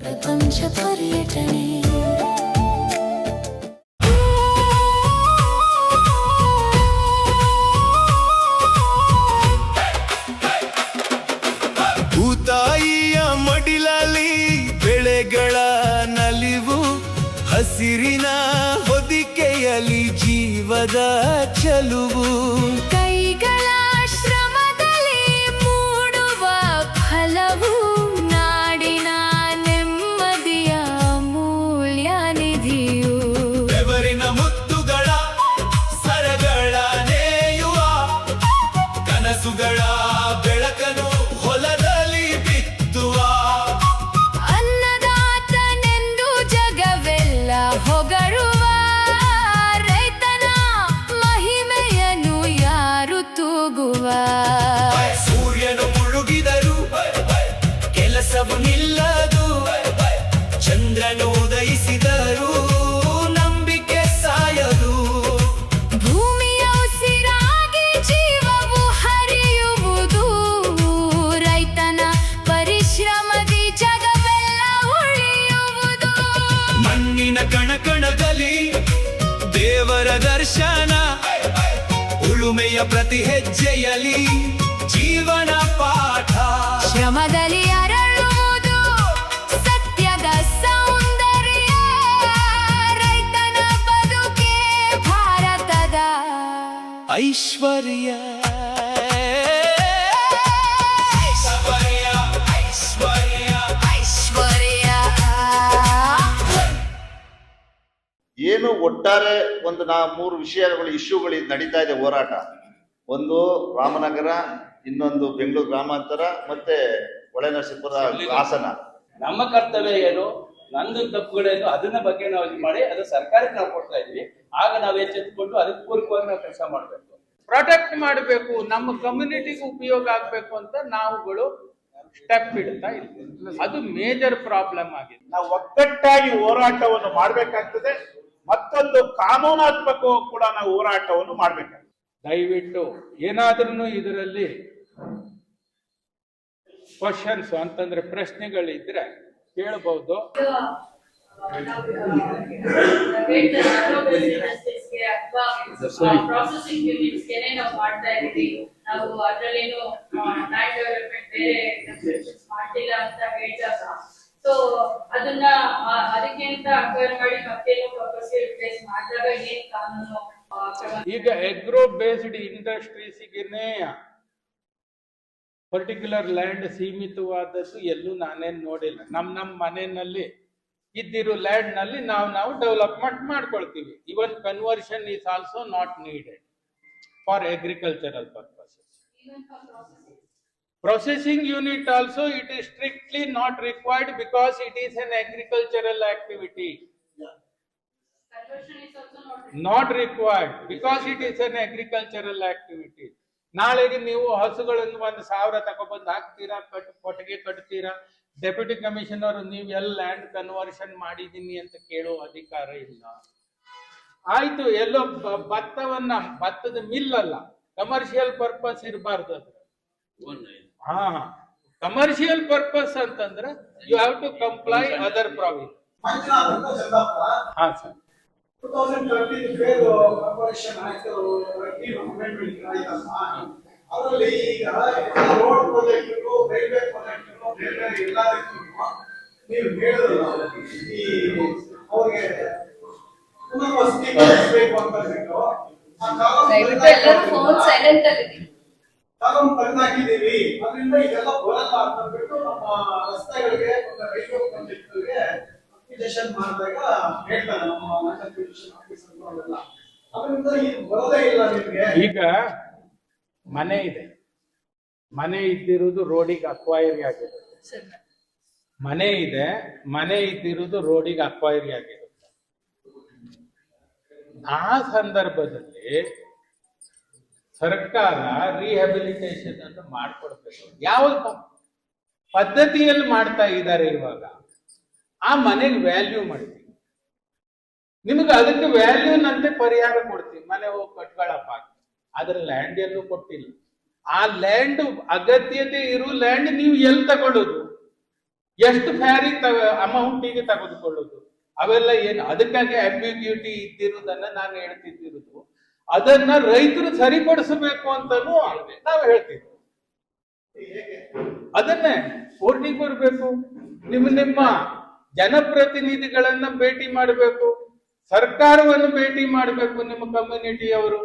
ಪ್ರಪಂಚ ಪರ್ಯಟನೆ. ಭೂತಾಯಿಯ ಮಡಿಲಲ್ಲಿ ಬೆಳೆಗಳ ನಲಿವು, ಹಸಿರಿನ ಹೊದಿಕೆಯಲ್ಲಿ ಜೀವದ ಚಲುವು. ಕೈಗಳ ಶ್ರಮದಲ್ಲಿ ಮೂಡುವ ಫಲವು ನಾಡಿನ ನೆಮ್ಮದಿಯ ಅಮೂಲ್ಯ ನಿಧಿಯು. ಬೆವರಿನ ಮುತ್ತುಗಳ ಸರಗಳ ನೇಯುವ ಕನಸುಗಳ ಬೆಳಕನು ಹೊಲದಲ್ಲಿ ಬಿತ್ತುವ. ಅನ್ನದಾತನೆಂದು ಜಗವೆಲ್ಲ ಹೊಗಳುವ ರೈತನ ಮಹಿಮೆಯನ್ನು ಯಾರು ತೂಗುವ. ಸೂರ್ಯನು ಮುಳುಗಿದರು ಕೆಲಸವು ನಿಲ್ಲದು, ಚಂದ್ರನು ಉದಯಿಸಿದರು ನಂಬಿಕೆ ಸಾಯದು. ಭೂಮಿಯ ಉಸಿರಾಗಿ ಜೀವವು ಹರಿಯುವುದು, ರೈತನ ಪರಿಶ್ರಮದಿ ಜಗವೆಲ್ಲ ಉಳಿಯುವುದು. ಮಣ್ಣಿನ ಕಣಕಣದಲ್ಲಿ ದೇವರ ದರ್ಶನ, ಉಳುಮೆಯ ಪ್ರತಿ ಹೆಜ್ಜೆಯಲ್ಲಿ ಜೀವನ ಪಾಠ. ಶ್ರಮದಲ್ಲಿ ಅರಳುವುದು ಸತ್ಯದ ಸೌಂದರ್ಯ, ರೈತನ ಬದುಕೆ ಭಾರತದ ಐಶ್ವರ್ಯ. ಐಶ್ವರ್ಯ. ಏನು ಒಟ್ಟಾರೆ ಒಂದು ಮೂರು ವಿಷಯಗಳು ಇಶ್ಯೂಗಳು ನಡೀತಾ ಇದೆ ಹೋರಾಟ. ಒಂದು ರಾಮನಗರ, ಇನ್ನೊಂದು ಬೆಂಗಳೂರು ಗ್ರಾಮಾಂತರ, ಮತ್ತೆ ಹೊಳೆನರಸೀಪುರ ಹಾಸನ. ನಮ್ಮ ಕರ್ತವ್ಯ ಏನು, ನಂದು ತಪ್ಪುಗಳೇನು, ಅದನ್ನ ಬಗ್ಗೆ ನಾವು ಇದು ಮಾಡಿ ಅದು ಸರ್ಕಾರಕ್ಕೆ ನಾವು ಕೊಡ್ತಾ ಇದ್ವಿ. ಆಗ ನಾವು ಎಚ್ಚೆತ್ತುಕೊಂಡು ಅದಕ್ಕೆ ಪೂರಕವಾಗಿ ನಾವು ಕೆಲಸ ಮಾಡಬೇಕು, ಪ್ರೊಟೆಕ್ಟ್ ಮಾಡಬೇಕು, ನಮ್ಮ ಕಮ್ಯುನಿಟಿಗೆ ಉಪಯೋಗ ಆಗ್ಬೇಕು ಅಂತ ನಾವುಗಳು ಸ್ಟೆಪ್ ಇಡ್ತಾ ಇದ್ವಿ. ಅದು ಮೇಜರ್ ಪ್ರಾಬ್ಲಮ್ ಆಗಿದೆ. ನಾವು ಒಗ್ಗಟ್ಟಾಗಿ ಹೋರಾಟವನ್ನು ಮಾಡಬೇಕಾಗ್ತದೆ. ಮತ್ತೊಂದು ಕಾನೂನಾತ್ಮಕವೂ ಕೂಡ ನಾವು ಹೋರಾಟವನ್ನು ಮಾಡಬೇಕಾಗ್ತದೆ. ದಯವಿಟ್ಟು ಏನಾದ್ರೂ ಇದರಲ್ಲಿ ಕ್ವಶನ್ಸ್ ಅಂತಂದ್ರೆ ಪ್ರಶ್ನೆಗಳಿದ್ರೆ ಕೇಳಬಹುದು. ಪ್ರಾಸೆಸಿಂಗ್ ಯೂನಿಟ್ಸ್ಗೆ ನಾವು ಮಾಡ್ತಾ ಇದೀವಿ. ನಾವು ಅದ್ರಲ್ಲೇನು ಲ್ಯಾಂಡ್ ಡೆವಲಪ್ಮೆಂಟ್ ಬೇರೆ ಕನ್ಸ್ಟ್ರಕ್ಷನ್ಸ್ ಮಾಡ್ತಿಲ್ಲ ಅಂತ ಹೇಳಿದಾಗ, ಸೊ ಅದನ್ನ ಅದಕ್ಕೆ ಅಂತ ಅಕ್ವೈರ್ ಮಾಡಿ ಮತ್ತೇನು ಪರ್ಪಸ್ಗೆ ರಿಪ್ಲೇಸ್ ಮಾಡಿದಾಗ ಏನ್ ಕಾನೂನು ಈಗ ಎಗ್ರೋ ಬೇಸ್ಡ್ ಇಂಡಸ್ಟ್ರೀಸ್ಗೆನೆ ಪರ್ಟಿಕ್ಯುಲರ್ ಲ್ಯಾಂಡ್ ಸೀಮಿತವಾದದ್ದು ಎಲ್ಲೂ ನಾನೇನು ನೋಡಿಲ್ಲ. ನಮ್ಮ ಮನೆಯಲ್ಲಿ ಇದ್ದಿರೋ ಲ್ಯಾಂಡ್ ನಲ್ಲಿ ನಾವು ಡೆವಲಪ್ಮೆಂಟ್ ಮಾಡ್ಕೊಳ್ತೀವಿ. Even conversion is also not needed for agricultural purposes. Processing unit also, it is strictly not required because it is an agricultural activity. conversion is also Not required because it is an agricultural activity. ನಾಳೆಗೆ ನೀವು ಹಸುಗಳನ್ನು 1,000 ತಗೊಬಂದು ಹಾಕ್ತೀರಾ, ಕೊಟ್ಟಿಗೆ ಕಟ್ತೀರಾ, deputy commissioner ನೀವು ಎಲ್ಲ land conversion ಮಾಡಿದೀನಿ ಅಂತ ಕೇಳೋ ಅಧಿಕಾರ ಇಲ್ಲ. ಆಯ್ತು, ಎಲ್ಲೋ ಭತ್ತದ ಮಿಲ್ ಅಲ್ಲ, ಕಮರ್ಷಿಯಲ್ ಪರ್ಪಸ್ ಇರಬಾರ್ದು ಅದ್ರ. ಕಮರ್ಷಿಯಲ್ ಪರ್ಪಸ್ ಅಂತಂದ್ರೆ you have to comply other provision. ಹಾ ಸರ್, 2013 ಕಾರ್ಪೊರೇಷನ್ ಆಕ್ಟ್ ಅಮೆಂಡ್ಮೆಂಟ್ ಆಯ್ತಲ್ಲ, ಅದರಲ್ಲಿ ಈಗ ರೋಡ್ ಪ್ರಾಜೆಕ್ಟ್, ರೈಲ್ವೆ ಪ್ರಾಜೆಕ್ಟ್, ಬೇರೆ ಎಲ್ಲದಕ್ಕೂ ನೀವು ಹೇಳಿದ್ರಲ್ಲ, ಈ ಅವ್ರಿಗೆ ಪುನರ್ವಸತಿ ಕಲ್ಪಿಸಬೇಕು ಅಂತ ಹೇಳ್ಬಿಟ್ಟು ಕಾಲಂ ತೆಗೆದಾಕಿದ್ದೀವಿ. ಅದರಿಂದ ಇದೆಲ್ಲ ಬರಲ್ಲ ಅಂತ ಹೇಳ್ಬಿಟ್ಟು ನಮ್ಮ ರಸ್ತೆಗಳಿಗೆ ಮತ್ತು ರೈಲ್ವೆ ಪ್ರಾಜೆಕ್ಟ್ಗಳಿಗೆ ಅಪ್ಲಿಕೇಶನ್ ಮಾಡಿದಾಗ ಹೇಳ್ತಾರೆ ನಮ್ಮ ನ್ಯಾಷನಲ್ ಆಫೀಸರ್ ಅವರೆಲ್ಲ. ಅದರಿಂದ ಇದು ಬರೋದೇ ಇಲ್ಲ ನಿಮಗೆ. ಈಗ ಮನೆ ಇದೆ, ಮನೆ ಇದ್ದಿರುವುದು ರೋಡಿಗೆ ಅಕ್ವೈರಿ ಆಗಿರುತ್ತೆ. ಮನೆ ಇದೆ, ಮನೆ ಇದ್ದಿರುವುದು ರೋಡಿಗೆ ಅಕ್ವೈರಿ ಆಗಿರುತ್ತೆ. ಆ ಸಂದರ್ಭದಲ್ಲಿ ಸರ್ಕಾರ ರಿಹ್ಯಾಬಿಲಿಟೇಷನ್ ಅನ್ನು ಮಾಡ್ಕೊಡ್ಬೇಕು. ಯಾವ ಪದ್ಧತಿಯಲ್ಲಿ ಮಾಡ್ತಾ ಇದ್ದಾರೆ ಇವಾಗ, ಆ ಮನೆಗೆ ವ್ಯಾಲ್ಯೂ ಮಾಡ್ತೀವಿ, ನಿಮ್ಗೆ ಅದಕ್ಕೆ ವ್ಯಾಲ್ಯೂನಂತೆ ಪರಿಹಾರ ಕೊಡ್ತೀವಿ, ಮನೆ ಹೋಗಿ ಕಟ್ಕೊಳಪ್ಪ. ಆದ್ರೆ ಲ್ಯಾಂಡ್ ಎಲ್ಲೂ ಕೊಟ್ಟಿಲ್ಲ. ಆ ಲ್ಯಾಂಡ್ ಅಗತ್ಯತೆ ಇರೋ ಲ್ಯಾಂಡ್ ನೀವು ಎಲ್ಲಿ ತಗೊಳ್ಳೋದು? ಎಷ್ಟು ಫ್ಯಾರಿ ಅಮೌಂಟಿಗೆ ತೆಗೆದುಕೊಳ್ಳುದು, ಅವೆಲ್ಲ ಏನು? ಅದಕ್ಕಾಗಿ ಅಂಬಿಗ್ಯೂಟಿ ಇದ್ದಿರುವುದನ್ನ ನಾನು ಹೇಳ್ತಿದ್ದಿರುದು. ಅದನ್ನ ರೈತರು ಸರಿಪಡಿಸಬೇಕು ಅಂತಾನು ನಾವು ಹೇಳ್ತೀವಿ. ಅದನ್ನೇ ಕೋರ್ಟಿಗೆ ಬರಬೇಕು, ನಿಮ್ಮ ಜನಪ್ರತಿನಿಧಿಗಳನ್ನ ಭೇಟಿ ಮಾಡಬೇಕು, ಸರ್ಕಾರವನ್ನು ಭೇಟಿ ಮಾಡಬೇಕು, ನಿಮ್ಮ ಕಮ್ಯುನಿಟಿಯವರು.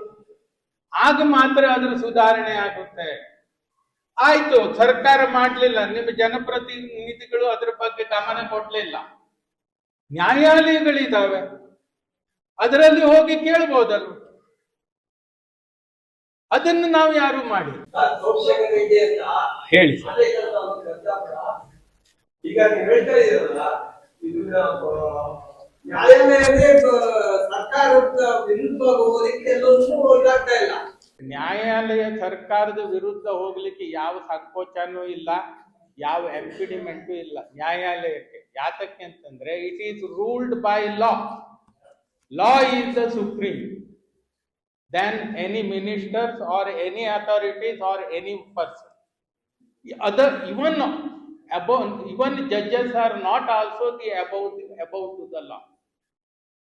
ಆಗ ಮಾತ್ರ ಅದ್ರ ಸುಧಾರಣೆ ಆಗುತ್ತೆ. ಆಯ್ತು, ಸರ್ಕಾರ ಮಾಡ್ಲಿಲ್ಲ, ನಿಮ್ಮ ಜನಪ್ರತಿನಿಧಿಗಳು ಅದ್ರ ಬಗ್ಗೆ ಗಮನ ಕೊಡ್ಲಿಲ್ಲ, ನ್ಯಾಯಾಲಯಗಳಿದಾವೆ, ಅದರಲ್ಲಿ ಹೋಗಿ ಕೇಳ್ಬೋದಲ್ಲ. ಅದನ್ನು ನಾವು ಯಾರು ಮಾಡಿ ಹೇಳಿ ಸರ್. ಈಗ ನೀವು ಹೇಳ್ತಾ ಇದ್ದೀರಲ್ಲ, ಇದು ನ್ಯಾಯಾಲಯವೇ ಸರ್ಕಾರದ ವಿರುದ್ಧ ಹೋಗೋದಕ್ಕೆ ಎಲ್ಲವನ್ನೂ ಇದಾಗ್ತಾ ಇಲ್ಲ. ನ್ಯಾಯಾಲಯ ಸರ್ಕಾರದ ವಿರುದ್ಧ ಹೋಗ್ಲಿಕ್ಕೆ ಯಾವ ಸಂಕೋಚನೂ ಇಲ್ಲ, ಯಾವ ಎಂಪಿಡಿಮೆಂಟು ಇಲ್ಲ ನ್ಯಾಯಾಲಯಕ್ಕೆ. ಯಾತಕ್ಕೆ ಅಂತಂದ್ರೆ it is ruled by law. Law is the supreme than any ministers or any authorities or any person. Other even judges are not also the above to the law.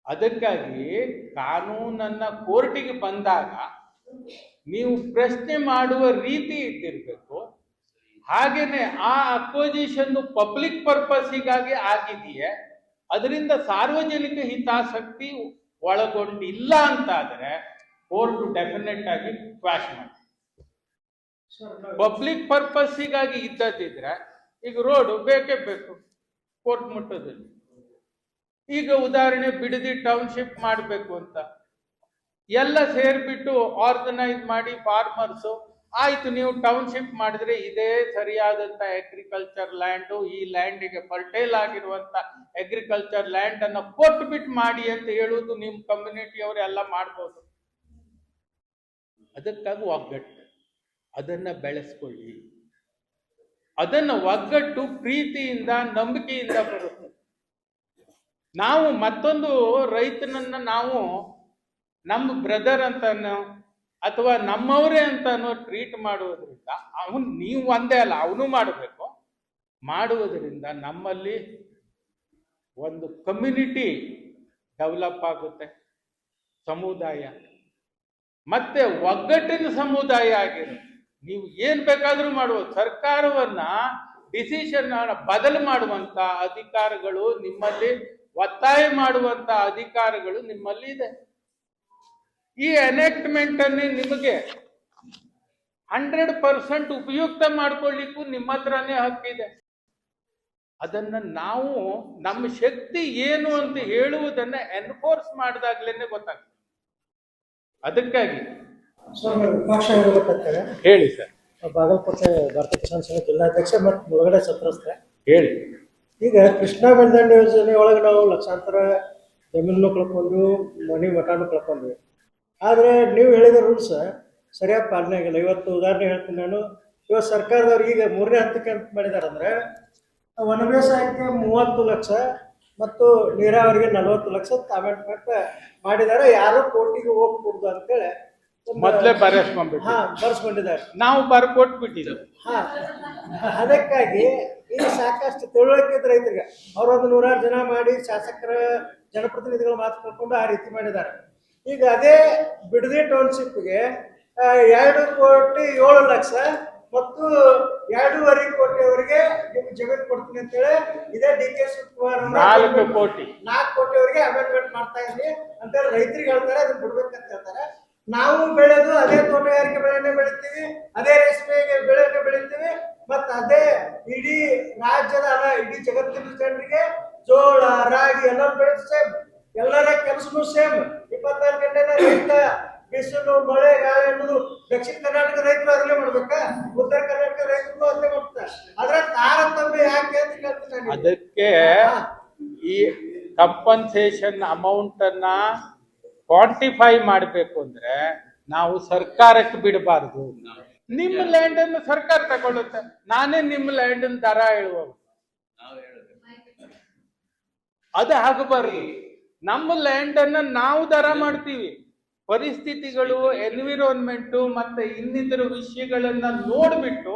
ಅದಕ್ಕಾಗಿ ಕಾನೂನನ್ನ ಕೋರ್ಟಿಗೆ ಬಂದಾಗ ನೀವು ಪ್ರಶ್ನೆ ಮಾಡುವ ರೀತಿ ಇದ್ದಿರಬೇಕು. ಹಾಗೇನೆ ಆ ಅಪೋಸಿಷನ್ ಪಬ್ಲಿಕ್ ಪರ್ಪಸ್ಗಾಗಿ ಆಗಿದೆಯೇ, ಅದರಿಂದ ಸಾರ್ವಜನಿಕ ಹಿತಾಸಕ್ತಿ ಒಳಗೊಂಡಿಲ್ಲ ಅಂತಾದ್ರೆ ಕೋರ್ಟ್ ಡೆಫಿನೆಟ್ ಆಗಿ ಕ್ವಾಶ್ ಮಾಡಿ. ಪಬ್ಲಿಕ್ ಪರ್ಪಸ್ಸಿಗಾಗಿ ಇದ್ದದಿದ್ರೆ ಈಗ ರೋಡ್ ಬೇಕೇ ಬೇಕು ಕೋರ್ಟ್ ಮುಟ್ಟದಲ್ಲಿ. ಈಗ ಉದಾಹರಣೆ ಬಿಡದಿ ಟೌನ್ಶಿಪ್ ಮಾಡಬೇಕು ಅಂತ ಎಲ್ಲ ಸೇರ್ಬಿಟ್ಟು ಆರ್ಗನೈಸ್ ಮಾಡಿ ಫಾರ್ಮರ್ಸು, ಆಯ್ತು ನೀವು ಟೌನ್ಶಿಪ್ ಮಾಡಿದ್ರೆ ಇದೇ ಸರಿಯಾದಂತ ಅಗ್ರಿಕಲ್ಚರ್ ಲ್ಯಾಂಡು, ಈ ಲ್ಯಾಂಡಿಗೆ ಫರ್ಟೈಲ್ ಆಗಿರುವಂತ ಅಗ್ರಿಕಲ್ಚರ್ ಲ್ಯಾಂಡ್ ಅನ್ನ ಕೊಟ್ಬಿಟ್ಟು ಮಾಡಿ ಅಂತ ಹೇಳುವುದು ನಿಮ್ಮ ಕಮ್ಯುನಿಟಿಯವರೆಲ್ಲ ಮಾಡ್ಬೋದು. ಅದಕ್ಕಾಗಿ ಒಗ್ಗಟ್ಟು, ಅದನ್ನ ಬೆಳೆಸ್ಕೊಳ್ಳಿ. ಅದನ್ನ ಒಗ್ಗಟ್ಟು ಪ್ರೀತಿಯಿಂದ ನಂಬಿಕೆಯಿಂದ ಬರುತ್ತೆ. ನಾವು ಮತ್ತೊಂದು ರೈತನನ್ನ ನಾವು ನಮ್ಮ ಬ್ರದರ್ ಅಂತಾನೋ ಅಥವಾ ನಮ್ಮವರೇ ಅಂತಾನೋ ಟ್ರೀಟ್ ಮಾಡುವುದರಿಂದ ನೀವು ಒಂದೇ ಅಲ್ಲ, ಅವನು ಮಾಡಬೇಕು. ಮಾಡುವುದರಿಂದ ನಮ್ಮಲ್ಲಿ ಒಂದು ಕಮ್ಯುನಿಟಿ ಡೆವಲಪ್ ಆಗುತ್ತೆ, ಸಮುದಾಯ ಮತ್ತೆ ಒಗ್ಗಟ್ಟಿನ ಸಮುದಾಯ ಆಗಿರುತ್ತೆ. ನೀವು ಏನ್ ಬೇಕಾದ್ರೂ ಮಾಡುವುದು. ಸರ್ಕಾರವನ್ನ ಡಿಸಿಷನ್ ಬದಲು ಮಾಡುವಂತ ಅಧಿಕಾರಗಳು ನಿಮ್ಮಲ್ಲಿ, ಒತ್ತಾಯ ಮಾಡುವಂತ ಅಧಿಕಾರಗಳು ನಿಮ್ಮಲ್ಲಿ ಇದೆ. ಈ ಎನೆಕ್ಟ್ಮೆಂಟ್ ಅನ್ನೇ ನಿಮಗೆ 100% ಉಪಯುಕ್ತ ಮಾಡ್ಕೊಳ್ಳಿಕ್ಕೂ ನಿಮ್ಮ ಹತ್ರನೇ ಹಕ್ಕಿದೆ. ಅದನ್ನ ನಾವು ನಮ್ಮ ಶಕ್ತಿ ಏನು ಅಂತ ಹೇಳುವುದನ್ನ ಎನ್ಫೋರ್ಸ್ ಮಾಡಿದಾಗ್ಲೇನೆ ಗೊತ್ತಾಗ್ತದೆ. ಅದಕ್ಕಾಗಿ ವಿಪಕ್ಷ ಇರಬೇಕಾಗ್ತದೆ. ಹೇಳಿ ಸರ್. ಬಾಗಲಕೋಟೆ ಭಾರತೀಯ ಕಿಸಾನ್ ಸಂಘ ಜಿಲ್ಲಾಧ್ಯಕ್ಷ ಮತ್ತು ಮುಳುಗಡೆ ಸತ್ರಸ್ಥ. ಹೇಳಿ. ಈಗ ಕೃಷ್ಣಾ ಬೆಳದಂಡೆ ಯೋಜನೆ ಒಳಗೆ ನಾವು ಲಕ್ಷಾಂತರ ಜಮೀನು ಕಳ್ಕೊಂಡು ಮನೆ ಮಠಾನು ಕಳ್ಕೊಂಡ್ವಿ. ಆದರೆ ನೀವು ಹೇಳಿದ ರೂಲ್ಸ್ ಸರಿಯಾಗಿ ಪಾಲನೆ ಆಗಿಲ್ಲ. ಇವತ್ತು ಉದಾಹರಣೆ ಹೇಳ್ತೀನಿ ನಾನು. ಇವತ್ತು ಸರ್ಕಾರದವ್ರು ಈಗ 3ನೇ ಹಂತಕ್ಕೆ ಅಂತ ಮಾಡಿದ್ದಾರೆ. ಅಂದರೆ ವನ ಬೇಸಾಯಕ್ಕೆ 30 ಲಕ್ಷ ಮತ್ತು ನೀರಾವರಿಗೆ 40 ಲಕ್ಷ ಅಮೆಂಡ್ಮೆಂಟ್ ಮಾಡಿದ್ದಾರೆ. ಯಾರು ಕೋರ್ಟಿಗೆ ಹೋಗ್ಕೂಡ್ದು ಅಂತೇಳಿ ಮೊದಲೇ ಬರ್ಸ್ಕೊಂಡಿದ್ದಾರೆ. ನಾವು ಬರ್ಕೊಟ್ಬಿಟ್ಟಿದ್ದೇವೆ. ಅದಕ್ಕಾಗಿ ಈಗ ಸಾಕಷ್ಟು ತಿಳುವಳಿಕೆ ರೈತರಿಗೆ ಅವರೊಂದು 100 ಜನ ಮಾಡಿ ಶಾಸಕರ ಜನಪ್ರತಿನಿಧಿಗಳು ಮಾತು ಕಳ್ಕೊಂಡು ಆ ರೀತಿ ಮಾಡಿದ್ದಾರೆ. ಈಗ ಅದೇ ಬಿಡದಿ ಟೌನ್ಶಿಪ್ಗೆ 2,07,00,000 ಮತ್ತು 2.5 ಕೋಟಿಯವರಿಗೆ ನಿಮ್ಗೆ ಜಮೀನು ಕೊಡ್ತೀನಿ ಅಂತೇಳಿ ಇದೇ DK ಶಿವಕುಮಾರ್ 4 ಕೋಟಿಯವರಿಗೆ ಅಮೆಂಡ್ಮೆಂಟ್ ಮಾಡ್ತಾ ಇದ್ವಿ ಅಂತೇಳಿ ರೈತರಿಗೆ ಹೇಳ್ತಾರೆ. ಅದನ್ನ ಬಿಡ್ಬೇಕಂತ ಹೇಳ್ತಾರೆ. ನಾವು ಬೆಳೆದು ಅದೇ ತೋಟಗಾರಿಕೆ ಬೆಳೆನೇ ಬೆಳಿತೀವಿ, ಅದೇ ರೇಷ್ಮೆ ಬೆಳೆನೇ ಬೆಳಿತೀವಿ, ಮತ್ತು ಅದೇ ಇಡೀ ರಾಜ್ಯದ ಅಲ್ಲ ಇಡೀ ಜಗತ್ತಿನ ಜನರಿಗೆ ಜೋಳ ರಾಗಿ ಎಲ್ಲರೂ ಬೆಳೆದು ಸೇಮ್, ಎಲ್ಲರ ಕೆಲಸನೂ ಸೇಮ್. 24 ಗಂಟೆನ ರೈತ ಬಿಸಿಲು ಮಳೆ ಗಾಳಿ ಅನ್ನೋದು ದಕ್ಷಿಣ ಕರ್ನಾಟಕ ರೈತರು ಅದನ್ನೇ ಮಾಡ್ಬೇಕಾ, ಉತ್ತರ ಕರ್ನಾಟಕ ರೈತರು ಅದನ್ನೇ ಮಾಡ್ತಾರೆ. ಅದ್ರ ತಾರತಮ್ಯ ಯಾಕೆ ಅಂತ ಕೇಳ್ತೀನಿ. ಅದಕ್ಕೆ ಈ ಕಂಪನ್ಸೇಷನ್ ಅಮೌಂಟ್ ಅನ್ನ ಕ್ವಾಂಟಿಫೈ ಮಾಡಬೇಕು ಅಂದ್ರೆ ನಾವು ಸರ್ಕಾರಕ್ಕೆ ಬಿಡಬಾರ್ದು. ನಿಮ್ಮ ಲ್ಯಾಂಡ್ ಅನ್ನು ಸರ್ಕಾರ ತಗೊಳುತ್ತೆ, ನಾನೇ ನಿಮ್ಮ ಲ್ಯಾಂಡ್ ದರ ಹೇಳುವ, ಅದು ಆಗಬಾರ್ದು. ನಮ್ಮ ಲ್ಯಾಂಡ್ ಅನ್ನ ನಾವು ದರ ಮಾಡ್ತೀವಿ. ಪರಿಸ್ಥಿತಿಗಳು, ಎನ್ವಿರಾನ್ಮೆಂಟು ಮತ್ತೆ ಇನ್ನಿತರ ವಿಷಯಗಳನ್ನ ನೋಡ್ಬಿಟ್ಟು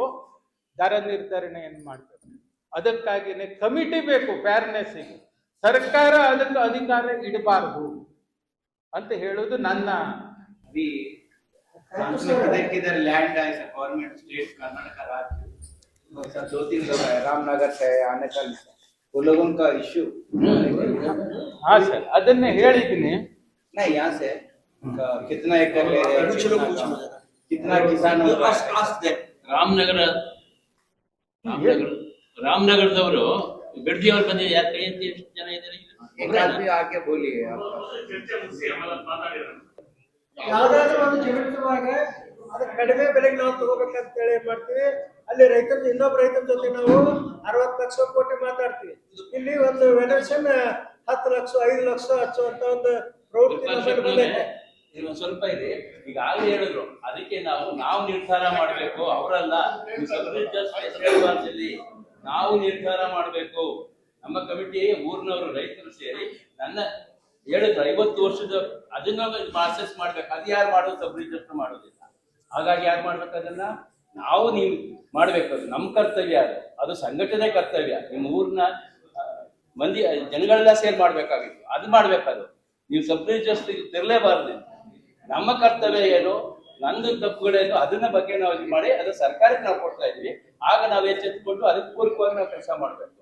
ದರ ನಿರ್ಧರಣೆಯನ್ನು ಮಾಡ್ಬೇಕು. ಅದಕ್ಕಾಗಿನೇ ಕಮಿಟಿ ಬೇಕು ಫೇರ್ನೆಸ್ಸಿಗೆ. ಸರ್ಕಾರ ಅದಕ್ಕೆ ಅಧಿಕಾರ ಇಡಬಾರದು ಅಂತ ಹೇಳುದು ನನ್ನ. किधर लैंड है गवर्नमेंट स्टेट कर्नाटक राज्य 2-3 लोग है रामनगर से आने का वो लोगों का इश्यू ಹಾ ಸರ್, ಅದನ್ನೇ ಹೇಳಿದ್ದೀನಿ. नहीं यहाँ से कितना एकड़ ले रहे हैं कितना किसान ರಾಮನಗರದವರು ಬಿಡ್ದಿ ಅವ್ರು ಬಂದಿದೆ. ಯಾರು ಕೈ ಎತ್ತಿ ಎಷ್ಟು ಜನ ಇದ್ದಾರೆ? एक आदमी आके बोलिए ಯಾವ್ದಾದ್ರು ಒಂದು ಜಮೀನುವಾಗ ಅದು ಕಡಿಮೆ ಬೆಲೆಗೆ ನಾವು ತಗೋಬೇಕಂತ ಹೇಳಿ ಏನ್ ಮಾಡ್ತೀವಿ, ಅಲ್ಲಿ ರೈತರ ಇನ್ನೊಬ್ಬ ರೈತರ ಜೊತೆ ನಾವು 60 ಲಕ್ಷ ಕೋಟಿ ಮಾತಾಡ್ತೀವಿ. ಇಲ್ಲಿ ಒಂದು ವೆಲ್ಯೂಷನ್ 10 ಲಕ್ಷ 5 ಲಕ್ಷ ಹಚ್ಚುವಂತ ಒಂದು ಪ್ರವೃತ್ತಿ ನಮ್ಮಲ್ಲಿ ಬಂದೈತೆ. ಒಂದು ಸ್ವಲ್ಪ ಇದೆ. ಈಗ ಆಗಲೇ ಹೇಳಿದ್ರು, ಅದಕ್ಕೆ ನಾವು ನಿರ್ಧಾರ ಮಾಡಬೇಕು, ಅವರಲ್ಲ. ನಾವು ನಿರ್ಧಾರ ಮಾಡಬೇಕು. ನಮ್ಮ ಕಮಿಟಿ ಊರಿನವರು ರೈತರು ಸೇರಿ ನನ್ನ ಹೇಳಿದ್ರು 50 ವರ್ಷದ ಅದನ್ನ ಪ್ರಾಸೆಸ್ ಮಾಡ್ಬೇಕು. ಅದು ಯಾರು ಮಾಡೋದು? ಸಬ್ ರಿಜಿಸ್ಟರ್ ಮಾಡೋದಿಲ್ಲ. ಹಾಗಾಗಿ ಯಾರು ಮಾಡ್ಬೇಕು? ಅದನ್ನ ನಾವು ನೀವು ಮಾಡ್ಬೇಕು. ಅದು ನಮ್ಮ ಕರ್ತವ್ಯ. ಅದು ಸಂಘಟನೆ ಕರ್ತವ್ಯ. ನಿಮ್ಮ ಊರಿನ ಮಂದಿ ಜನಗಳೆಲ್ಲ ಸೇರಿ ಮಾಡ್ಬೇಕಾಗಿತ್ತು. ಅದು ಮಾಡ್ಬೇಕದು. ನೀವು ಸಬ್ ರಿಜಿಸ್ಟರ್ ತಿರ್ಲೇಬಾರ್ದು. ನಮ್ಮ ಕರ್ತವ್ಯ ಏನು, ನಂದು ತಪ್ಪುಗಳೇನು, ಅದನ್ನ ಬಗ್ಗೆ ನಾವು ಇದು ಮಾಡಿ ಅದು ಸರ್ಕಾರಕ್ಕೆ ನಾವು ಕೊಡ್ತಾ ಇದೀವಿ. ಆಗ ನಾವು ಎಚ್ಚೆತ್ತುಕೊಂಡು ಅದಕ್ಕೆ ಪೂರಕವಾಗಿ ನಾವು ಕೆಲಸ ಮಾಡ್ಬೇಕು.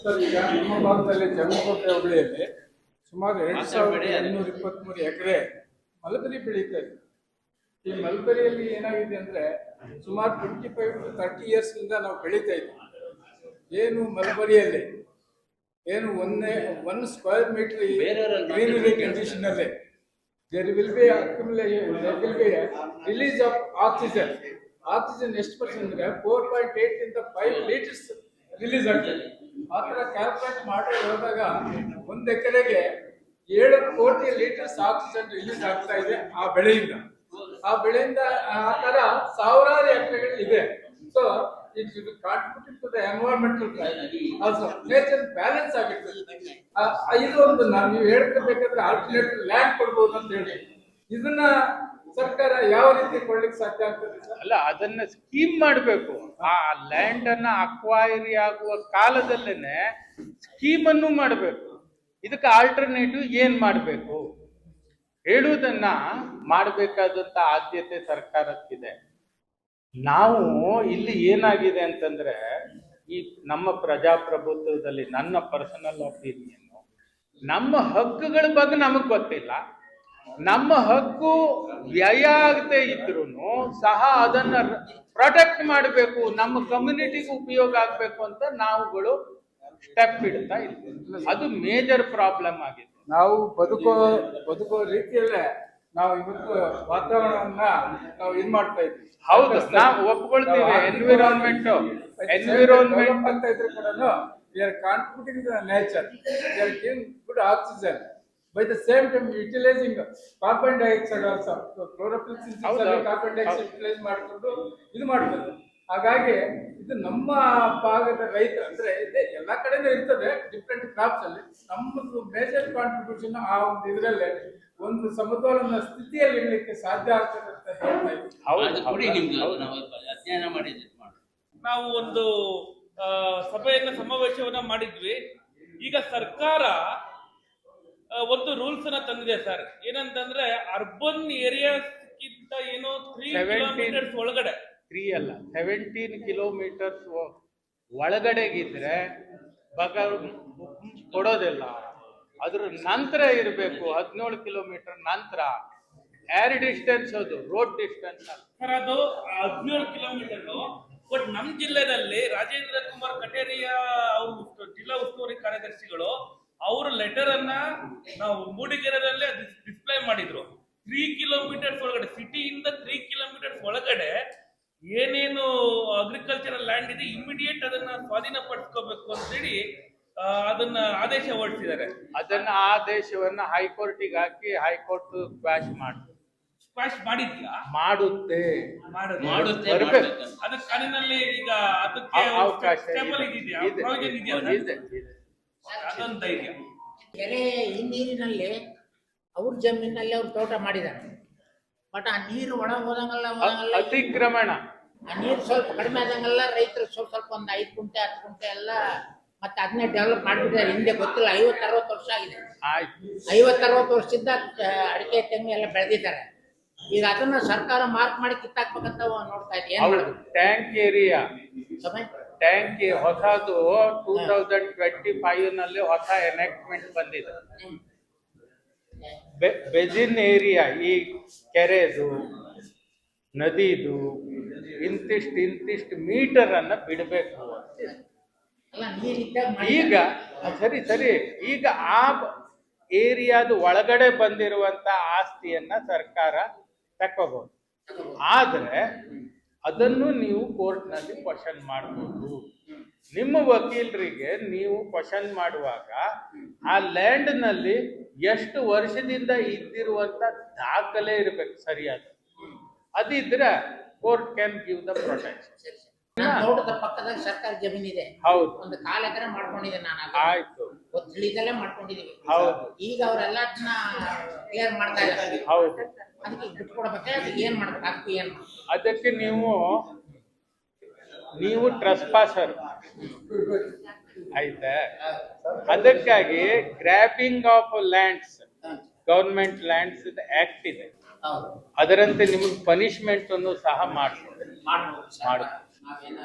ಸರ್, ಈಗ ನಮ್ಮ ಭಾಗದಲ್ಲಿ ಜಮಕೋಟೆ ಹೋಬಳಿಯಲ್ಲಿ ಸುಮಾರು 2223 ಎಕರೆ ಮಲ್ಬರಿ ಬೆಳೀತಾ ಇದೆ. ಈ ಮಲ್ಬರಿಯಲ್ಲಿ ಏನಾಗಿದೆ ಅಂದ್ರೆ ಸುಮಾರು 25 to 30 years ಇಂದ ನಾವು ಬೆಳೀತಾ ಇದ್ದೀವಿ. ಏನು ಮಲ್ಬರಿಯಲ್ಲಿ ಏನು 1 square meter ಗ್ರೀನರಿ ಕಂಡೀಷನ್ ಅಲ್ಲಿ there will be accumulation, there will be a release of oxygen. Oxygen ಎಷ್ಟು ಪರ್ಸೆಂಟ್ ಅಂದ್ರೆ 4.8 ಇಂದ 5 ಲೀಟರ್ಸ್ ರಿಲೀಸ್ ಆಗ್ತದೆ. ಆ ತರ ಕ್ಯಾಲ್ಕುಲೇಟ್ ಮಾಡಿ ಹೋದಾಗ 1 ಎಕರೆಗೆ 7 ಕೋಟಿ ಲೀಟರ್ಸ್ ಆಕ್ಸಿಜನ್ ರಿಲೀಸ್ ಆಗ್ತಾ ಇದೆ ಆ ಬೆಳೆಯಿಂದ. ಆ ತರ ಸಾವಿರಾರು ಎಕರೆಗಳು ಇದೆ. So it should contribute to the environmental also nature balance ಆಗಿರ್ತದೆ. ಇದು ಒಂದು ನೀವು ಹೇಳ್ಕೋಬೇಕಾದ್ರೆ ಆಲ್ಟರ್ನೇಟಿವ್ ಲ್ಯಾಂಡ್ ಕೊಡ್ಬೋದು ಅಂತ ಹೇಳಿ ಇದನ್ನ ಸರ್ಕಾರ ಯಾವ ರೀತಿ ಕೊಡ್ಲಿಕ್ಕೆ ಸಾಧ್ಯ ಆಗ್ತದೆ? ಅಲ್ಲ, ಅದನ್ನ ಸ್ಕೀಮ್ ಮಾಡಬೇಕು. ಆ ಲ್ಯಾಂಡ್ ಅನ್ನ ಅಕ್ವೈರಿ ಆಗುವ ಕಾಲದಲ್ಲೇನೆ ಸ್ಕೀಮ್ ಅನ್ನು ಮಾಡಬೇಕು. ಇದಕ್ಕೆ ಆಲ್ಟರ್ನೇಟಿವ್ ಏನ್ ಮಾಡಬೇಕು ಹೇಳುವುದನ್ನ ಮಾಡಬೇಕಾದಂತ ಆದ್ಯತೆ ಸರ್ಕಾರಕ್ಕಿದೆ. ನಾವು ಇಲ್ಲಿ ಏನಾಗಿದೆ ಅಂತಂದ್ರೆ, ಈ ನಮ್ಮ ಪ್ರಜಾಪ್ರಭುತ್ವದಲ್ಲಿ ನನ್ನ ಪರ್ಸನಲ್ ಒಪಿನಿಯನ್, ನಮ್ಮ ಹಕ್ಕುಗಳ ಬಗ್ಗೆ ನಮಗ್ ಗೊತ್ತಿಲ್ಲ. ನಮ್ಮ ಹಕ್ಕು ವ್ಯಯ ಆಗದೆ ಇದ್ರು ಸಹ ಅದನ್ನ ಪ್ರೊಟೆಕ್ಟ್ ಮಾಡಬೇಕು, ನಮ್ಮ ಕಮ್ಯುನಿಟಿಗೆ ಉಪಯೋಗ ಆಗ್ಬೇಕು ಅಂತ ನಾವುಗಳು ಸ್ಟೆಪ್ ಇಡ್ತಾ ಇದ್ದೀವಿ. ಅದು ಮೇಜರ್ ಪ್ರಾಬ್ಲಮ್ ಆಗಿದೆ. ನಾವು ಬದುಕೋ ರೀತಿಯಲ್ಲೇ ನಾವು ಇವತ್ತು ವಾತಾವರಣವನ್ನ ನಾವು ಇದು ಮಾಡ್ತಾ ಇದ್ವಿ. ಹೌದು, ನಾವು ಒಪ್ಕೊಳ್ತೀವಿ. ಎನ್ವಿರಾನ್ಮೆಂಟ್ ಅಂತ ಇದ್ರು ಕೂಡ we are contributing to the nature. We are giving good oxygen. By the same time utilizing carbon dioxide also. So chlorophyll synthesis carbon dioxide utilize ಮಾಡಿಕೊಂಡು ಇದು ಮಾಡ್ತಾರೆ. ಹಾಗಾಗಿ ಇದು ನಮ್ಮ ಭಾಗದ ರೈತ ಅಂದ್ರೆ ಇದೆ ಎಲ್ಲಾ ಕಡೆನೂ ಇರ್ತದೆ ಡಿಫ್ರೆಂಟ್ ಕ್ರಾಪ್ಸ್ ಅಲ್ಲಿ. ನಮ್ಮದು ಮೇಜರ್ ಕಾಂಟ್ರಿಬ್ಯೂಷನ್ ಆ ಒಂದು ಇದರಲ್ಲೇ ಒಂದು ಸಮತೋಲನ ಸ್ಥಿತಿಯಲ್ಲಿ ಇರಲಿಕ್ಕೆ ಸಾಧ್ಯ ಆಗ್ತದೆ ಅಂತ ಹೇಳ್ತಾ ಇದ್ದೀವಿ. ಅಧ್ಯಯನ ಮಾಡಿದ್ವಿ. ನಾವು ಒಂದು ಸಮಾವೇಶವನ್ನ ಮಾಡಿದ್ವಿ. ಈಗ ಸರ್ಕಾರ ಒಂದು ರೂಲ್ಸ್ ಅನ್ನ ತಂದಿದೆ ಸರ್. ಏನಂತಂದ್ರೆ ಅರ್ಬನ್ ಏರಿಯಾಸ್ಗಿಂತ ಏನೋ 3 ಕಿಲೋಮೀಟರ್ಸ್ ಒಳಗಡೆ 3 ಅಲ್ಲ 17 ಕಿಲೋಮೀಟರ್ಸ್ ಒಳಗಡೆಗಿದ್ರೆ ಕೊಡೋದಿಲ್ಲ. ಅದ್ರ ನಂತರ ಇರಬೇಕು 17 ಕಿಲೋಮೀಟರ್ ನಂತರ. ಏರ್ ಡಿಸ್ಟೆನ್ಸ್ ಅದು ರೋಡ್ ಡಿಸ್ಟೆನ್ಸ್ ಸರ್. ಅದು 17 ಕಿಲೋಮೀಟರ್. ಬಟ್ ನಮ್ಮ ಜಿಲ್ಲೆಯಲ್ಲಿ ರಾಜೇಂದ್ರ ಕುಮಾರ್ ಕಟೇರಿಯ ಅವರು ಜಿಲ್ಲಾ ಉಸ್ತುವಾರಿ ಕಾರ್ಯದರ್ಶಿಗಳು ಅವ್ರ ಲೆಟರ್ ಅನ್ನ ನಾವು ಮೂಡಿಗೆರೆಯಲ್ಲೇ ಡಿಸ್ಪ್ಲೇ ಮಾಡಿದ್ರು. 3 ಕಿಲೋಮೀಟರ್ಸ್ ಒಳಗಡೆ ಸಿಟಿಯಿಂದ 3 ಕಿಲೋಮೀಟರ್ಸ್ ಒಳಗಡೆ ಏನೇನು ಅಗ್ರಿಕಲ್ಚರಲ್ ಲ್ಯಾಂಡ್ ಇದೆ ಇಮಿಡಿಯೇಟ್ ಅದನ್ನ ಸ್ವಾಧೀನಪಡಿಸ್ಕೋಬೇಕು ಅಂತೇಳಿ ಅದನ್ನ ಆದೇಶ ಹೊರಡಿಸಿದ್ದಾರೆ. ಅದನ್ನ ಆದೇಶವನ್ನ ಹೈಕೋರ್ಟಿಗೆ ಹಾಕಿ ಹೈಕೋರ್ಟ್ ಸ್ಕ್ವಾಶ್ ಮಾಡಿದ್ಯಾ? ಮಾಡುತ್ತೆ. ಅದಕ್ಕೆ ಕಾನೂನಲ್ಲಿ ಈಗ ಅದಕ್ಕೆ ಸ್ಟೇಬಲ್ ಇದೆಯಾ? ಪ್ರಾವಿಷನ್ ಇದೆಯಾ? ಅದೊಂದು ಧೈರ್ಯ. ಕೆರೆ ಈ ನೀರಿನಲ್ಲಿ ಅವ್ರ ಜಮೀನಲ್ಲಿ ಅವ್ರು ತೋಟ ಮಾಡಿದ್ದಾರೆ. ಬಟ್ ಆ ನೀರು ಒಳಗೆ ಹೋದಂಗಲ್ಲ ಅತಿಕ್ರಮಣ ಆ ನೀರು ಸ್ವಲ್ಪ ಕಡಿಮೆ ಆದಂಗೆಲ್ಲ ರೈತರು ಸ್ವಲ್ಪ ಒಂದು 5 ಗುಂಟೆ 10 ಗುಂಟೆ ಎಲ್ಲ ಮತ್ತೆ ಅದನ್ನೇ ಡೆವಲಪ್ ಮಾಡಿಬಿಟ್ಟಿದ್ದಾರೆ. ಹಿಂದೆ ಗೊತ್ತಿಲ್ಲ, 50-60 ವರ್ಷ ಆಗಿದೆ. ಆಯ್ತು. 50-60 ವರ್ಷದಿಂದ ಅಡಿಕೆ ತೆಂಗು ಎಲ್ಲ ಬೆಳೆದಿದ್ದಾರೆ. ಈಗ ಅದನ್ನ ಸರ್ಕಾರ ಮಾರ್ಕ್ ಮಾಡಿ ಕಿತ್ತಾಕ್ಬೇಕಂತ ನೋಡ್ತಾ ಇದೆ. ಏನ್ ಮಾಡೋದು? ಟ್ಯಾಂಕ್ ಏರಿಯಾ ಸಮಯ ಟ್ಯಾಂಕ್ ಹೊಸದು 2025 ನಲ್ಲಿ ಹೊಸ ಎನೆಕ್ಟ್ಮೆಂಟ್ ಬಂದಿದೆ. ಬೆಜಿನ್ ಏರಿಯಾ ಈ ಕೆರೆದು ನದಿದು ಇಂತಿಷ್ಟು ಮೀಟರ್ ಅನ್ನ ಬಿಡಬೇಕು. ಅಲ್ಲ, ನೀರಿದ್ದಾಗ ಈಗ ಸರಿ ಈಗ ಆ ಏರಿಯಾದ ಒಳಗಡೆ ಬಂದಿರುವಂತ ಆಸ್ತಿಯನ್ನ ಸರ್ಕಾರ ತಕೋಬಹುದು. ಆದ್ರೆ ಅದನ್ನು ನೀವು ಕೋರ್ಟ್ನಲ್ಲಿ ಕ್ವಶನ್ ಮಾಡಬಹುದು. ನಿಮ್ಮ ವಕೀಲರಿಗೆ ನೀವು ಕ್ವಶನ್ ಮಾಡುವಾಗ ಆ ಲ್ಯಾಂಡ್ ನಲ್ಲಿ ಎಷ್ಟು ವರ್ಷದಿಂದ ಇದ್ದಿರುವಂತ ದಾಖಲೆ ಇರಬೇಕು ಸರಿಯಾದ. ಅದಿದ್ರೆ court can give the protection. ತೋಟದ ಪಕ್ಕದಾಗ ಸರ್ಕಾರ ಜಮೀನ್ ಇದೆ. ಹೌದು. ಒಂದು ಕಾಲ ಎಕರೆ ಮಾಡ್ಕೊಂಡಿದ್ದೆ ನಾನು. ಆಯ್ತು. ತಿಳಿದಲ್ಲೇ ಮಾಡ್ಕೊಂಡಿದೀವಿ. ಹೌದು. ಈಗ ಅವರೆಲ್ಲದನ್ನ ಕ್ಲಿಯರ್ ಮಾಡ್ತಾ ಇದ್ದಾರೆ. ಹೌದು. ಅದಕ್ಕೆ ಬಿಟ್ಕೊಡ್ಬೇಕಾದ್ರೆ ಅದಕ್ಕೆ ಏನ್ ಮಾಡ್ಬೇಕು? ಏನ್ ಅದಕ್ಕೆ ನೀವು ಟ್ರೆಸ್ಪಾಸರ್ ಆಯ್ತಾ? ಅದಕ್ಕಾಗಿ grabbing of lands, government lands act ಇದೆ. ಅದರಂತೆ ನಿಮಗೆ ಪನಿಷ್ಮೆಂಟ್ ಅನ್ನು ಸಹ ಮಾಡಬಹುದು.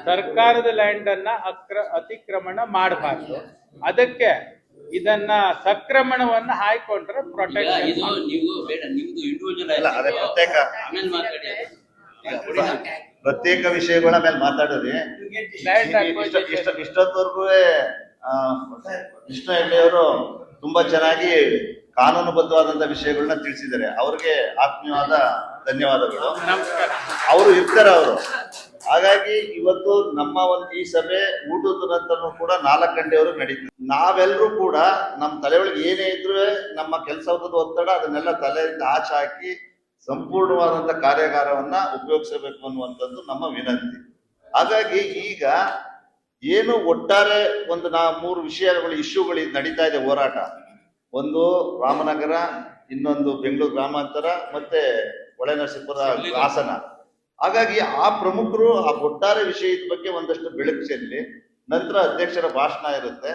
ಸರ್ಕಾರದ ಲ್ಯಾಂಡ್ ಅನ್ನ ಅತಿಕ್ರಮಣ ಮಾಡಬಾರ್ದು. ಅದಕ್ಕೆ ಇದನ್ನ ಸಕ್ರಮಣವನ್ನ ಹಾಯ್ಕೊಂಡ್ರೆ ಪ್ರೊಟೆಕ್ಷನ್. ಇದು ನೀವು ಬೇಡ, ನಿಮ್ದು ಇಂಡಿವಿಜುವಲ್ ಅಲ್ಲ, ಅದೇ ಪ್ರತ್ಯೇಕ ಆಮೇಲೆ ಮಾತಾಡಿ. ಪ್ರತ್ಯೇಕ ವಿಷಯಗಳ ಮೇಲೆ ಮಾತಾಡಿದ್ರಿ. ಇಷ್ಟೊತ್ತವರೆಗೂ ವಿಷ್ಣು ಹೆಗ್ಡೆಯವರು ತುಂಬಾ ಚೆನ್ನಾಗಿ ಕಾನೂನುಬದ್ಧವಾದಂತ ವಿಷಯಗಳನ್ನ ತಿಳಿಸಿದ್ದಾರೆ. ಅವ್ರಿಗೆ ಆತ್ಮೀಯವಾದ ಧನ್ಯವಾದಗಳು. ನಮಸ್ಕಾರ. ಅವರು ಇರ್ತಾರೆ ಅವರು. ಹಾಗಾಗಿ ಇವತ್ತು ನಮ್ಮ ಒಂದು ಈ ಸಭೆ ಊಟದ ನಂತರನೂ ಕೂಡ 4 ಗಂಟೆವರೆಗೂ ನಡೀತದೆ. ನಾವೆಲ್ಲರೂ ಕೂಡ ನಮ್ಮ ತಲೆಯೊಳಗೆ ಏನೇ ಇದ್ರೂ ನಮ್ಮ ಕೆಲಸದ ಒತ್ತಡ ಅದನ್ನೆಲ್ಲ ತಲೆಯಿಂದ ಆಚೆ ಹಾಕಿ ಸಂಪೂರ್ಣವಾದಂತ ಕಾರ್ಯಾಗಾರವನ್ನ ಉಪಯೋಗಿಸಬೇಕು ಅನ್ನುವಂಥದ್ದು ನಮ್ಮ ವಿನಂತಿ. ಹಾಗಾಗಿ ಈಗ ಏನು ಒಟ್ಟಾರೆ ಒಂದು 3 ವಿಷಯಗಳು ಇಶ್ಯೂಗಳು ನಡೀತಾ ಇದೆ ಹೋರಾಟ. ಒಂದು ರಾಮನಗರ, ಇನ್ನೊಂದು ಬೆಂಗಳೂರು ಗ್ರಾಮಾಂತರ, ಮತ್ತೆ ಹೊಳೆನರಸೀಪುರ ಹಾಸನ. ಹಾಗಾಗಿ ಆ ಪ್ರಮುಖರು ಆ ಒಟ್ಟಾರೆ ವಿಷಯದ ಬಗ್ಗೆ ಒಂದಷ್ಟು ಬೆಳಕು ಚೆಲ್ಲಿ ನಂತರ ಅಧ್ಯಕ್ಷರ ಭಾಷಣ ಇರುತ್ತೆ.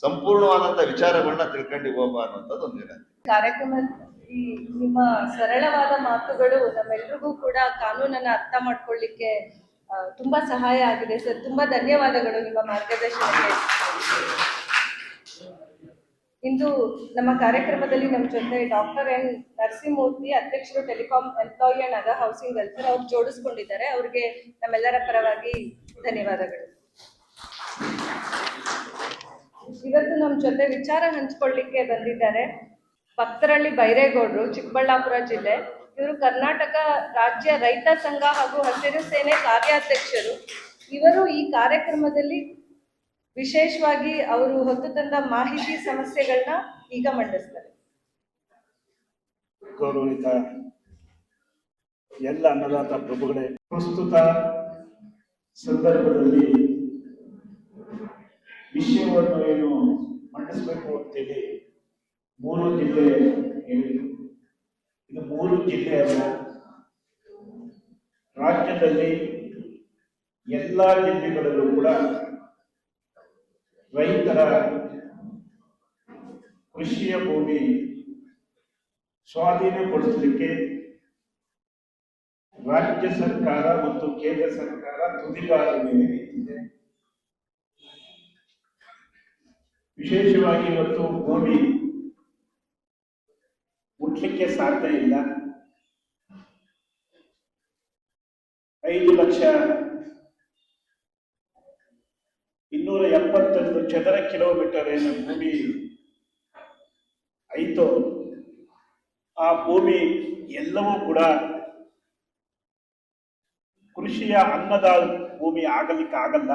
ಸಂಪೂರ್ಣವಾದಂತ ವಿಚಾರಗಳನ್ನ ತಿಳ್ಕೊಂಡು ಹೋಗುವ ಅನ್ನುವಂಥದ್ದು ಒಂದು ವಿನಂತಿ. ಕಾರ್ಯಕ್ರಮ ನಿಮ್ಮ ಸರಳವಾದ ಮಾತುಗಳು ನಮ್ಮೆಲ್ರಿಗೂ ಕೂಡ ಕಾನೂನನ್ನ ಅರ್ಥ ಮಾಡ್ಕೊಳ್ಳಿಕ್ಕೆ ತುಂಬಾ ಸಹಾಯ ಆಗಿದೆ ಸರ್. ತುಂಬಾ ಧನ್ಯವಾದಗಳು ನಿಮ್ಮ ಮಾರ್ಗದರ್ಶನಕ್ಕೆ. ಇಂದು ನಮ್ಮ ಕಾರ್ಯಕ್ರಮದಲ್ಲಿ ನಮ್ಮ ಜೊತೆ ಡಾಕ್ಟರ್ ಎನ್ ನರಸಿಂಹಮೂರ್ತಿ, ಅಧ್ಯಕ್ಷರು telecom employee and other housing welfare, ಅವ್ರು ಜೋಡಿಸ್ಕೊಂಡಿದ್ದಾರೆ. ಅವ್ರಿಗೆ ನಮ್ಮೆಲ್ಲರ ಪರವಾಗಿ ಧನ್ಯವಾದಗಳು. ಇವತ್ತು ನಮ್ಮ ಜೊತೆ ವಿಚಾರ ಹಂಚ್ಕೊಳ್ಳಿಕ್ಕೆ ಬಂದಿದ್ದಾರೆ ಭಕ್ತರಳ್ಳಿ ಬೈರೇಗೌಡರು, ಚಿಕ್ಕಬಳ್ಳಾಪುರ ಜಿಲ್ಲೆ. ಇವರು ಕರ್ನಾಟಕ ರಾಜ್ಯ ರೈತ ಸಂಘ ಹಾಗೂ ಹಸಿರು ಸೇನೆ ಕಾರ್ಯಾಧ್ಯಕ್ಷರು. ಇವರು ಈ ಕಾರ್ಯಕ್ರಮದಲ್ಲಿ ವಿಶೇಷವಾಗಿ ಅವರು ಹೊತ್ತು ತಂದ ಮಾಹಿತಿ ಸಮಸ್ಯೆಗಳನ್ನ ಈಗ ಮಂಡಿಸ್ತಾರೆ. ಗೌರವಿತ ಎಲ್ಲ ಅನ್ನದಾತ ಪ್ರಭುಗಳೇ, ಪ್ರಸ್ತುತ ಸಂದರ್ಭದಲ್ಲಿ ವಿಷಯವನ್ನು ಏನು ಮಂಡಿಸಬೇಕು ಅಂತೇಳಿ 3 ಜಿಲ್ಲೆ ಹೇಳಿದರು. ಇದು 3 ಜಿಲ್ಲೆ ಅಲ್ಲ, ರಾಜ್ಯದಲ್ಲಿ ಎಲ್ಲ ಜಿಲ್ಲೆಗಳಲ್ಲೂ ಕೂಡ ರೈತರ ಕೃಷಿಯ ಭೂಮಿ ಸ್ವಾಧೀನಪಡಿಸಲಿಕ್ಕೆ ರಾಜ್ಯ ಸರ್ಕಾರ ಮತ್ತು ಕೇಂದ್ರ ಸರ್ಕಾರ ತುದಿಗಾಲ ಮೇಲೆ ನಿಂತಿದೆ. ವಿಶೇಷವಾಗಿ ಇವತ್ತು ಭೂಮಿ ಮುಟ್ಲಿಕ್ಕೆ ಸಾಧ್ಯ ಇಲ್ಲ. 5,271 ಚದರ ಕಿಲೋಮೀಟರ್ ಏನು ಭೂಮಿ ಐತೋ ಆ ಭೂಮಿ ಎಲ್ಲವೂ ಕೂಡ ಕೃಷಿಯ ಅನ್ನದ ಭೂಮಿ ಆಗಲಿಕ್ಕೆ ಆಗಲ್ಲ.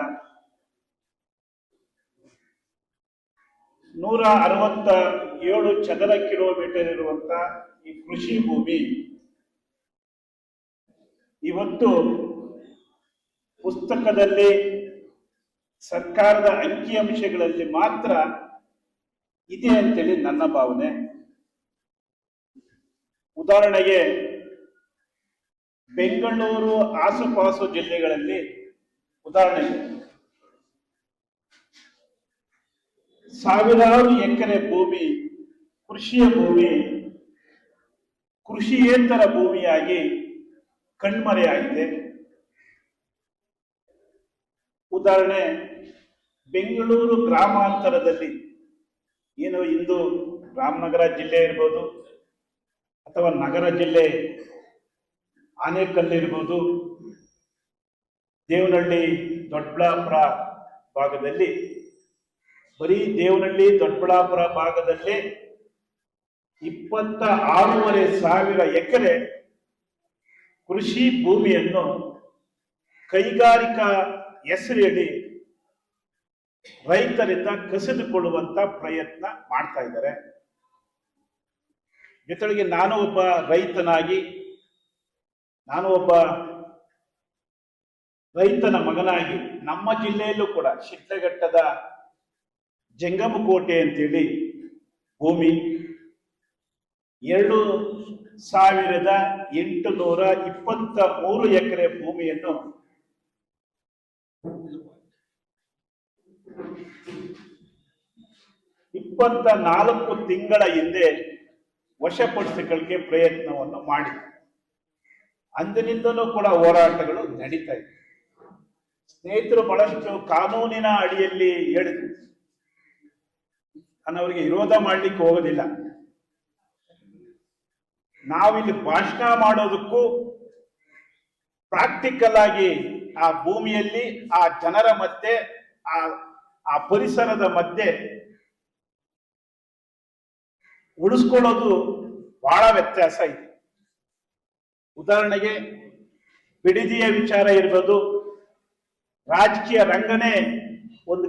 167 ಚದರ ಕಿಲೋಮೀಟರ್ ಇರುವಂತ ಈ ಕೃಷಿ ಭೂಮಿ ಇವತ್ತು ಪುಸ್ತಕದಲ್ಲಿ ಸರ್ಕಾರದ ಅಂಕಿಅಂಶಗಳಲ್ಲಿ ಮಾತ್ರ ಇದೆ ಅಂತೇಳಿ ನನ್ನ ಭಾವನೆ. ಉದಾಹರಣೆಗೆ ಬೆಂಗಳೂರು ಆಸುಪಾಸು ಜಿಲ್ಲೆಗಳಲ್ಲಿ ಉದಾಹರಣೆಗೆ ಸಾವಿರಾರು ಎಕರೆ ಭೂಮಿ ಕೃಷಿಯ ಭೂಮಿ ಕೃಷಿಯೇತರ ಭೂಮಿಯಾಗಿ ಕಣ್ಮರೆಯಾಗಿದೆ. ಉದಾಹರಣೆ, ಬೆಂಗಳೂರು ಗ್ರಾಮಾಂತರದಲ್ಲಿ ಏನು ಇಂದು ರಾಮನಗರ ಜಿಲ್ಲೆ ಇರ್ಬೋದು ಅಥವಾ ನಗರ ಜಿಲ್ಲೆ ಆನೇಕಲ್ ಇರ್ಬೋದು, ದೇವನಹಳ್ಳಿ ದೊಡ್ಡಬಳ್ಳಾಪುರ ಭಾಗದಲ್ಲಿ, ಬರೀ ದೇವನಹಳ್ಳಿ ದೊಡ್ಡಬಳ್ಳಾಪುರ ಭಾಗದಲ್ಲೇ 26,500 ಎಕರೆ ಕೃಷಿ ಭೂಮಿಯನ್ನು ಕೈಗಾರಿಕಾ ಹೆಸರಲ್ಲಿ ರೈತರಿಂದ ಕಸಿದುಕೊಳ್ಳುವಂತ ಪ್ರಯತ್ನ ಮಾಡ್ತಾ ಇದ್ದಾರೆ. ಜೊತೆಗೆ ನಾನು ಒಬ್ಬ ರೈತನಾಗಿ, ನಾನು ಒಬ್ಬ ರೈತನ ಮಗನಾಗಿ ನಮ್ಮ ಜಿಲ್ಲೆಯಲ್ಲೂ ಕೂಡ ಶಿಡ್ಲಘಟ್ಟದ ಜಂಗಮಕೋಟೆ ಅಂತೇಳಿ ಭೂಮಿ 2,823 ಎಕರೆ ಭೂಮಿಯನ್ನು ಇಪ್ಪತ್ತ 4 ತಿಂಗಳ ಹಿಂದೆ ವಶಪಡಿಸಿಕೊಳ್ಳಕ್ಕೆ ಪ್ರಯತ್ನವನ್ನು ಮಾಡಿ, ಅಂದಿನಿಂದಲೂ ಕೂಡ ಹೋರಾಟಗಳು ನಡೀತಾ ಇದೆ. ಸ್ನೇಹಿತರು ಬಹಳಷ್ಟು ಕಾನೂನಿನ ಅಡಿಯಲ್ಲಿ ಹೇಳಿದ್ರು, ನಾನು ಅವರಿಗೆ ವಿರೋಧ ಮಾಡ್ಲಿಕ್ಕೆ ಹೋಗೋದಿಲ್ಲ. ನಾವಿಲ್ಲಿ ಭಾಷಣ ಮಾಡೋದಕ್ಕೂ ಪ್ರಾಕ್ಟಿಕಲ್ ಆಗಿ ಆ ಭೂಮಿಯಲ್ಲಿ ಆ ಜನರ ಮಧ್ಯೆ ಆ ಪರಿಸರದ ಮಧ್ಯೆ ಉಳಿಸ್ಕೊಳ್ಳೋದು ಬಹಳ ವ್ಯತ್ಯಾಸ ಇದೆ. ಉದಾಹರಣೆಗೆ ಬಿಡದಿಯ ವಿಚಾರ ಇರ್ಬೋದು, ರಾಜಕೀಯ ರಂಗನೇ ಒಂದು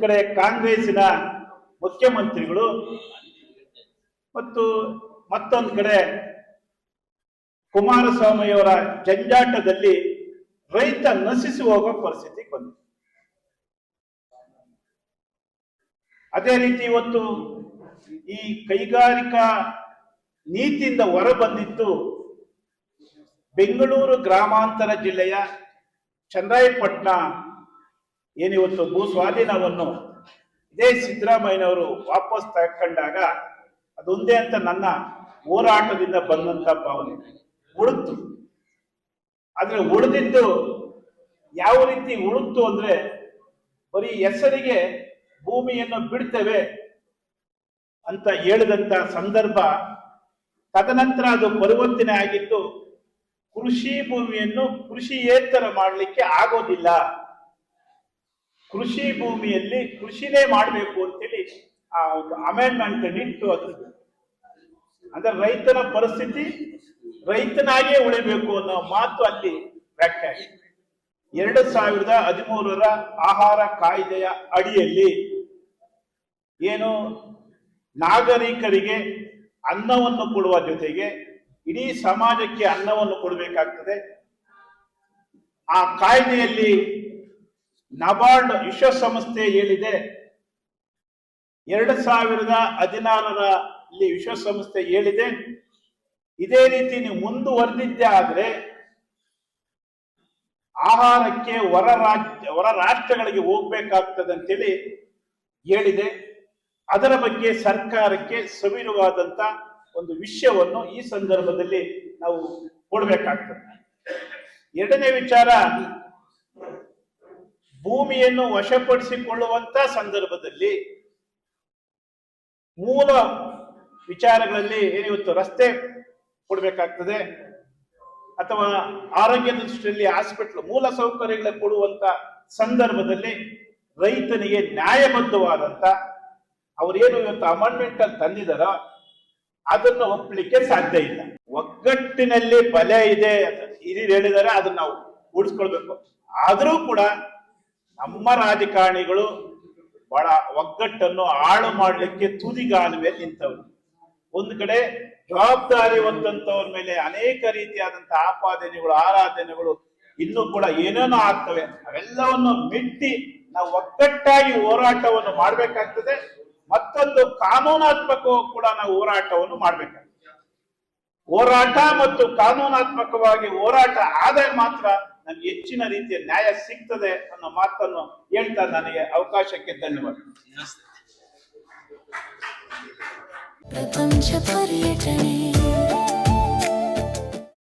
ಕಡೆ ಕಾಂಗ್ರೆಸ್ಸಿನ ಮುಖ್ಯಮಂತ್ರಿಗಳು ಮತ್ತು ಮತ್ತೊಂದು ಕಡೆ ಕುಮಾರಸ್ವಾಮಿಯವರ ಜಂಜಾಟದಲ್ಲಿ ರೈತ ನಶಿಸಿ ಹೋಗೋ ಪರಿಸ್ಥಿತಿಗೆ ಬಂದಿದೆ. ಅದೇ ರೀತಿ ಇವತ್ತು ಈ ಕೈಗಾರಿಕಾ ನೀತಿಯಿಂದ ಹೊರ ಬಂದಿದ್ದು ಬೆಂಗಳೂರು ಗ್ರಾಮಾಂತರ ಜಿಲ್ಲೆಯ ಚನ್ನರಾಯಪಟ್ಟಣ ಏನಿವತ್ತು ಭೂ ಸ್ವಾಧೀನವನ್ನು ಇದೇ ಸಿದ್ದರಾಮಯ್ಯನವರು ವಾಪಸ್ ತಗೊಂಡಾಗ ಅದೊಂದೇ ಅಂತ ನನ್ನ ಹೋರಾಟದಿಂದ ಬಂದಂತ ಭಾವನೆ ಉಳಿತು. ಆದ್ರೆ ಉಳಿದಿದ್ದು ಯಾವ ರೀತಿ ಉಳಿತು ಅಂದ್ರೆ, ಬರೀ ಹೆಸರಿಗೆ ಭೂಮಿಯನ್ನು ಬಿಡ್ತೇವೆ ಅಂತ ಹೇಳಿದಂತ ಸಂದರ್ಭ, ತದನಂತರ ಅದು ಪರಿವರ್ತನೆ ಆಗಿದ್ದು ಕೃಷಿ ಭೂಮಿಯನ್ನು ಕೃಷಿಯೇತರ ಮಾಡಲಿಕ್ಕೆ ಆಗೋದಿಲ್ಲ, ಕೃಷಿ ಭೂಮಿಯಲ್ಲಿ ಕೃಷಿನೇ ಮಾಡಬೇಕು ಅಂತೇಳಿ ಆ ಒಂದು ಅಮೆಂಡ್ಮೆಂಟ್ ಇಟ್ಟು ಅದು ಅಂದ್ರೆ ರೈತನ ಪರಿಸ್ಥಿತಿ ರೈತನಾಗಿಯೇ ಉಳಿಬೇಕು ಅನ್ನೋ ಮಾತು ಅಲ್ಲಿ ವ್ಯಾಖ್ಯೆ. 2013ರ ಆಹಾರ ಕಾಯ್ದೆಯ ಅಡಿಯಲ್ಲಿ ಏನು ನಾಗರಿಕರಿಗೆ ಅನ್ನವನ್ನು ಕೊಡುವ ಜೊತೆಗೆ ಇಡೀ ಸಮಾಜಕ್ಕೆ ಅನ್ನವನ್ನು ಕೊಡಬೇಕಾಗ್ತದೆ. ಆ ಕಾಯ್ದೆಯಲ್ಲಿ ನಬಾರ್ಡ್ ವಿಶ್ವಸಂಸ್ಥೆ ಹೇಳಿದೆ, 2016ರಲ್ಲಿ ವಿಶ್ವಸಂಸ್ಥೆ ಹೇಳಿದೆ, ಇದೇ ರೀತಿ ನೀವು ಮುಂದುವರೆದಿದ್ದೇ ಆದ್ರೆ ಆಹಾರಕ್ಕೆ ಹೊರ ರಾಷ್ಟ್ರಗಳಿಗೆ ಹೋಗ್ಬೇಕಾಗ್ತದೆ ಅಂತೇಳಿ ಹೇಳಿದೆ. ಅದರ ಬಗ್ಗೆ ಸರ್ಕಾರಕ್ಕೆ ಸವಿರವಾದಂತ ಒಂದು ವಿಷಯವನ್ನು ಈ ಸಂದರ್ಭದಲ್ಲಿ ನಾವು ಕೊಡಬೇಕಾಗ್ತದೆ. ಎರಡನೇ ವಿಚಾರ, ಭೂಮಿಯನ್ನು ವಶಪಡಿಸಿಕೊಳ್ಳುವಂತ ಸಂದರ್ಭದಲ್ಲಿ ಮೂಲ ವಿಚಾರಗಳಲ್ಲಿ ಏನಿವತ್ತು ರಸ್ತೆ ಕೊಡಬೇಕಾಗ್ತದೆ ಅಥವಾ ಆರೋಗ್ಯ ದೃಷ್ಟಿಯಲ್ಲಿ ಹಾಸ್ಪಿಟಲ್ ಮೂಲ ಸೌಕರ್ಯಗಳ ಕೊಡುವಂತ ಸಂದರ್ಭದಲ್ಲಿ ರೈತನಿಗೆ ನ್ಯಾಯಬದ್ಧವಾದಂತ ಅವರೇನು ಇವತ್ತು ಅಮೆಂಡ್ಮೆಂಟ್ ಅಲ್ಲಿ ತಂದಿದಾರೋ ಅದನ್ನು ಒಪ್ಪಲಿಕ್ಕೆ ಸಾಧ್ಯ ಇಲ್ಲ. ಒಗ್ಗಟ್ಟಿನಲ್ಲಿ ಬಲೆ ಇದೆ ಹಿರಿಯರು ಹೇಳಿದರೆ ಅದನ್ನ ನಾವು ಉಳಿಸ್ಕೊಳ್ಬೇಕು. ಆದರೂ ಕೂಡ ನಮ್ಮ ರಾಜಕಾರಣಿಗಳು ಬಹಳ ಒಗ್ಗಟ್ಟನ್ನು ಹಾಳು ಮಾಡಲಿಕ್ಕೆ ತುದಿಗಾಲುವೆ ನಿಂತವರು. ಒಂದು ಕಡೆ ಜವಾಬ್ದಾರಿ ಹೊತ್ತಂತವ್ರ ಮೇಲೆ ಅನೇಕ ರೀತಿಯಾದಂತಹ ಆಪಾದನೆಗಳು ಆರಾಧನೆಗಳು ಇನ್ನೂ ಕೂಡ ಏನೇನೋ ಆಗ್ತವೆ. ಅವೆಲ್ಲವನ್ನು ಮೆಟ್ಟಿ ನಾವು ಒಗ್ಗಟ್ಟಾಗಿ ಹೋರಾಟವನ್ನು ಮಾಡಬೇಕಾಗ್ತದೆ. ಮತ್ತೊಂದು ಕಾನೂನಾತ್ಮಕವೂ ಕೂಡ ನಾವು ಹೋರಾಟವನ್ನು ಮಾಡಬೇಕಾಗ್ತದೆ. ಹೋರಾಟ ಮತ್ತು ಕಾನೂನಾತ್ಮಕವಾಗಿ ಹೋರಾಟ ಆದಾಗ ಮಾತ್ರ ನಮ್ಗೆ ಹೆಚ್ಚಿನ ರೀತಿಯ ನ್ಯಾಯ ಸಿಗ್ತದೆ ಅನ್ನೋ ಮಾತನ್ನು ಹೇಳ್ತಾ ನನಗೆ ಅವಕಾಶಕ್ಕೆ ಧನ್ಯವಾದ. ಪ್ರಪಂಚ ಪರ್ಯಟನೆ